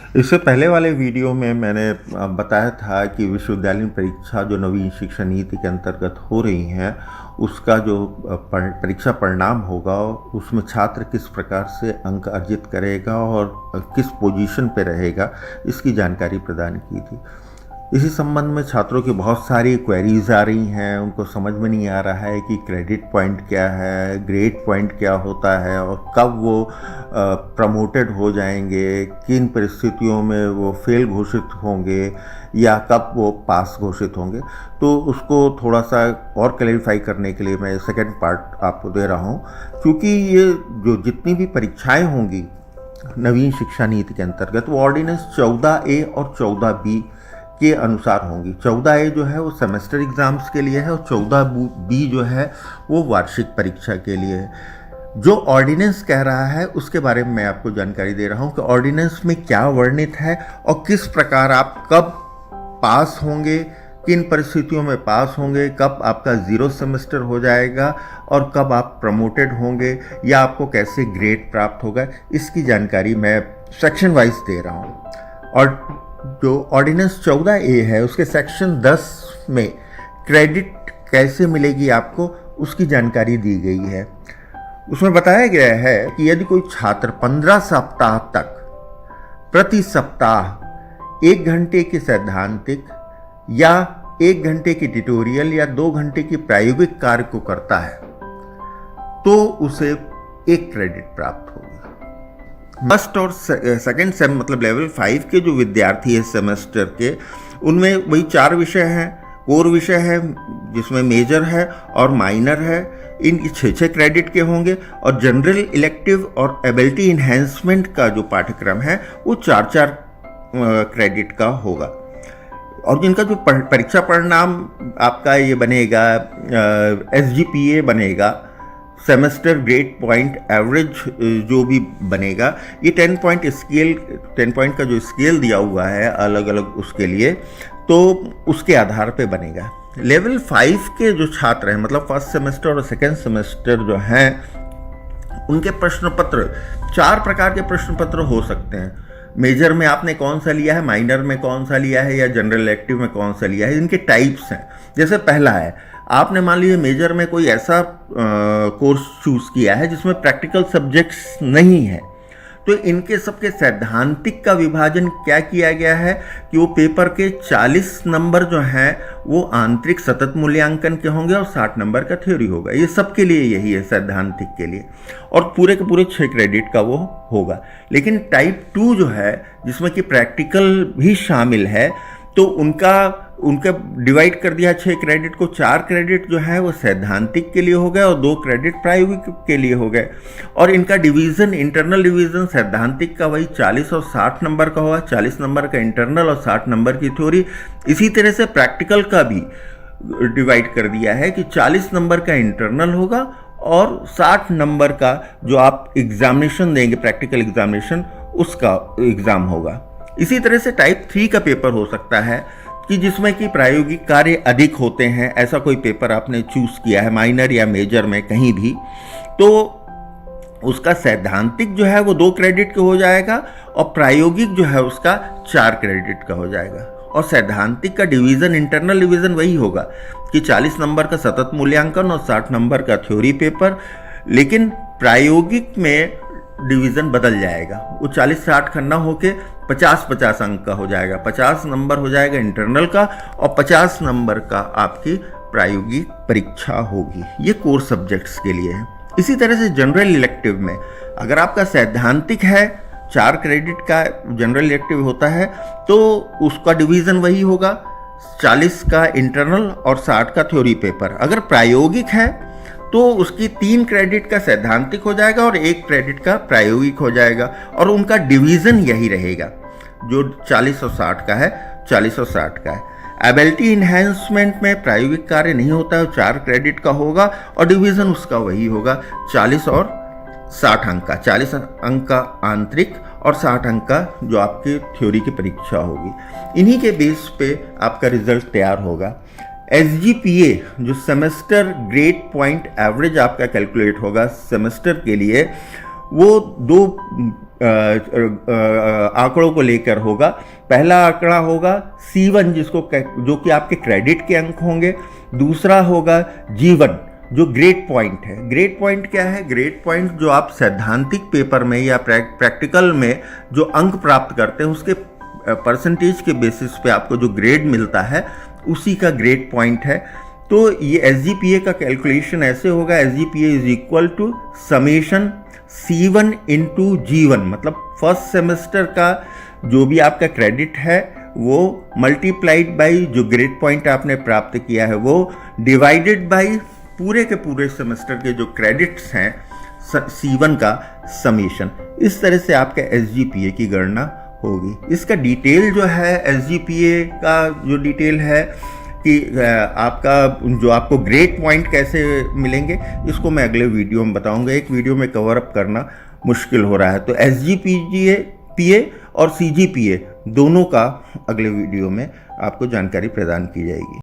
इससे पहले वाले वीडियो में मैंने बताया था कि विश्वविद्यालय परीक्षा जो नवीन शिक्षा नीति के अंतर्गत हो रही हैं, उसका जो परीक्षा परिणाम होगा उसमें छात्र किस प्रकार से अंक अर्जित करेगा और किस पोजीशन पे रहेगा, इसकी जानकारी प्रदान की थी। इसी संबंध में छात्रों की बहुत सारी क्वेरीज आ रही हैं। उनको समझ में नहीं आ रहा है कि क्रेडिट पॉइंट क्या है, ग्रेड पॉइंट क्या होता है और कब वो प्रमोटेड हो जाएंगे, किन परिस्थितियों में वो फेल घोषित होंगे या कब वो पास घोषित होंगे। तो उसको थोड़ा सा और क्लैरिफाई करने के लिए मैं सेकंड पार्ट आपको दे रहा हूँ, क्योंकि ये जो जितनी भी परीक्षाएं होंगी नवीन शिक्षा नीति के अंतर्गत, वो ऑर्डिनेंस 14A और 14B के अनुसार होंगी। 14A जो है वो सेमेस्टर एग्ज़ाम्स के लिए है और 14B जो है वो वार्षिक परीक्षा के लिए है। जो ऑर्डिनेंस कह रहा है उसके बारे में मैं आपको जानकारी दे रहा हूँ कि ऑर्डिनेंस में क्या वर्णित है और किस प्रकार आप कब पास होंगे, किन परिस्थितियों में पास होंगे, कब आपका 0 सेमेस्टर हो जाएगा और कब आप प्रमोटेड होंगे या आपको कैसे ग्रेड प्राप्त होगा, इसकी जानकारी मैं सेक्शन वाइज दे रहा हूँ। और जो ऑर्डिनेंस 14A है उसके सेक्शन 10 में क्रेडिट कैसे मिलेगी आपको, उसकी जानकारी दी गई है। उसमें बताया गया है कि यदि कोई छात्र 15 सप्ताह तक प्रति सप्ताह 1 घंटे की सैद्धांतिक या 1 घंटे की ट्यूटोरियल या 2 घंटे की प्रायोगिक कार्य को करता है तो उसे 1 क्रेडिट प्राप्त होगी। फर्स्ट और सेकंड सेम मतलब लेवल 5 के जो विद्यार्थी है सेमेस्टर के, उनमें वही 4 विषय हैं। कोर विषय है जिसमें मेजर है और माइनर है, इनकी 6-6 क्रेडिट के होंगे। और जनरल इलेक्टिव और एबिलिटी इन्हेंसमेंट का जो पाठ्यक्रम है वो 4-4 क्रेडिट का होगा। और जिनका जो परीक्षा परिणाम आपका ये बनेगा, SGPA बनेगा, सेमेस्टर ग्रेड पॉइंट एवरेज जो भी बनेगा, ये 10 पॉइंट स्केल, 10 पॉइंट का जो स्केल दिया हुआ है अलग अलग उसके लिए, तो उसके आधार पे बनेगा। लेवल 5 के जो छात्र हैं, मतलब फर्स्ट सेमेस्टर और सेकेंड सेमेस्टर जो हैं, उनके प्रश्न पत्र 4 प्रकार के प्रश्न पत्र हो सकते हैं। मेजर में आपने कौन सा लिया है, माइनर में कौन सा लिया है या जनरल इलेक्टिव में कौन सा लिया है, इनके टाइप्स हैं। जैसे पहला है, आपने मान लीजिए मेजर में कोई ऐसा कोर्स चूज किया है जिसमें प्रैक्टिकल सब्जेक्ट्स नहीं है, तो इनके सबके सैद्धांतिक का विभाजन क्या किया गया है कि वो पेपर के 40 नंबर जो हैं वो आंतरिक सतत मूल्यांकन के होंगे और 60 नंबर का थ्योरी होगा। ये सबके लिए यही है सैद्धांतिक के लिए, और पूरे के पूरे 6 क्रेडिट का वो होगा। लेकिन टाइप 2 जो है जिसमें कि प्रैक्टिकल भी शामिल है, तो उनका डिवाइड कर दिया 6 क्रेडिट को। 4 क्रेडिट जो है वो सैद्धांतिक के लिए हो गए और 2 क्रेडिट प्रायोगिक के लिए हो गए। और इनका डिवीज़न, इंटरनल डिवीज़न सैद्धांतिक का वही 40 और 60 नंबर का होगा, 40 नंबर का इंटरनल और 60 नंबर की थ्योरी। इसी तरह से प्रैक्टिकल का भी डिवाइड कर दिया है कि 40 नंबर का इंटरनल होगा और 60 नंबर का जो आप एग्जामिनेशन देंगे, प्रैक्टिकल एग्जामिनेशन, उसका एग्ज़ाम होगा। इसी तरह से टाइप 3 का पेपर हो सकता है कि जिसमें कि प्रायोगिक कार्य अधिक होते हैं। ऐसा कोई पेपर आपने चूज किया है माइनर या मेजर में कहीं भी, तो उसका सैद्धांतिक जो है वो 2 क्रेडिट का हो जाएगा और प्रायोगिक जो है उसका 4 क्रेडिट का हो जाएगा। और सैद्धांतिक का डिवीज़न, इंटरनल डिवीज़न वही होगा कि 40 नंबर का सतत मूल्यांकन और 60 नंबर का थ्योरी पेपर। लेकिन प्रायोगिक में डिवीज़न बदल जाएगा, वो 40-60 खन्ना होके 50-50 अंक का हो जाएगा। 50 नंबर हो जाएगा इंटरनल का और 50 नंबर का आपकी प्रायोगिक परीक्षा होगी। ये कोर सब्जेक्ट्स के लिए है। इसी तरह से जनरल इलेक्टिव में अगर आपका सैद्धांतिक है, 4 क्रेडिट का जनरल इलेक्टिव होता है, तो उसका डिवीज़न वही होगा, 40 का इंटरनल और 60 का थ्योरी पेपर। अगर प्रायोगिक है तो उसकी 3 क्रेडिट का सैद्धांतिक हो जाएगा और 1 क्रेडिट का प्रायोगिक हो जाएगा। और उनका डिवीज़न यही रहेगा, जो 40 और 60 का है, 40 और 60 का है। एबिलिटी इन्हेंसमेंट में प्रायोगिक कार्य नहीं होता है, 4 क्रेडिट का होगा और डिवीज़न उसका वही होगा, 40 और 60 अंक का। 40 अंक का आंतरिक और 60 अंक का जो आपकी थ्योरी की परीक्षा होगी। इन्हीं के बेस पे आपका रिजल्ट तैयार होगा। SGPA जो सेमेस्टर ग्रेड पॉइंट एवरेज आपका कैलकुलेट होगा सेमेस्टर के लिए, वो 2 आंकड़ों को लेकर होगा। पहला आंकड़ा होगा C1 जो कि आपके क्रेडिट के अंक होंगे। दूसरा होगा G1 जो ग्रेड पॉइंट है। ग्रेड पॉइंट क्या है? ग्रेड पॉइंट जो आप सैद्धांतिक पेपर में या प्रैक्टिकल में जो अंक प्राप्त करते हैं उसके परसेंटेज के बेसिस पे आपको जो ग्रेड मिलता है उसी का ग्रेड पॉइंट है। तो ये SGPA का कैलकुलेशन ऐसे होगा, SGPA is equal to summation C1 into G1, मतलब फर्स्ट सेमेस्टर का जो भी आपका क्रेडिट है वो मल्टीप्लाइड बाई जो ग्रेड पॉइंट आपने प्राप्त किया है वो डिवाइडेड बाई पूरे के पूरे सेमेस्टर के जो क्रेडिट्स हैं C1 का समेशन। इस तरह से आपका SGPA की गणना होगी। इसका डिटेल जो है SGPA का जो डिटेल है कि आपका जो आपको ग्रेड पॉइंट कैसे मिलेंगे इसको मैं अगले वीडियो में बताऊंगा। एक वीडियो में कवर अप करना मुश्किल हो रहा है। तो SGPA और CGPA दोनों का अगले वीडियो में आपको जानकारी प्रदान की जाएगी।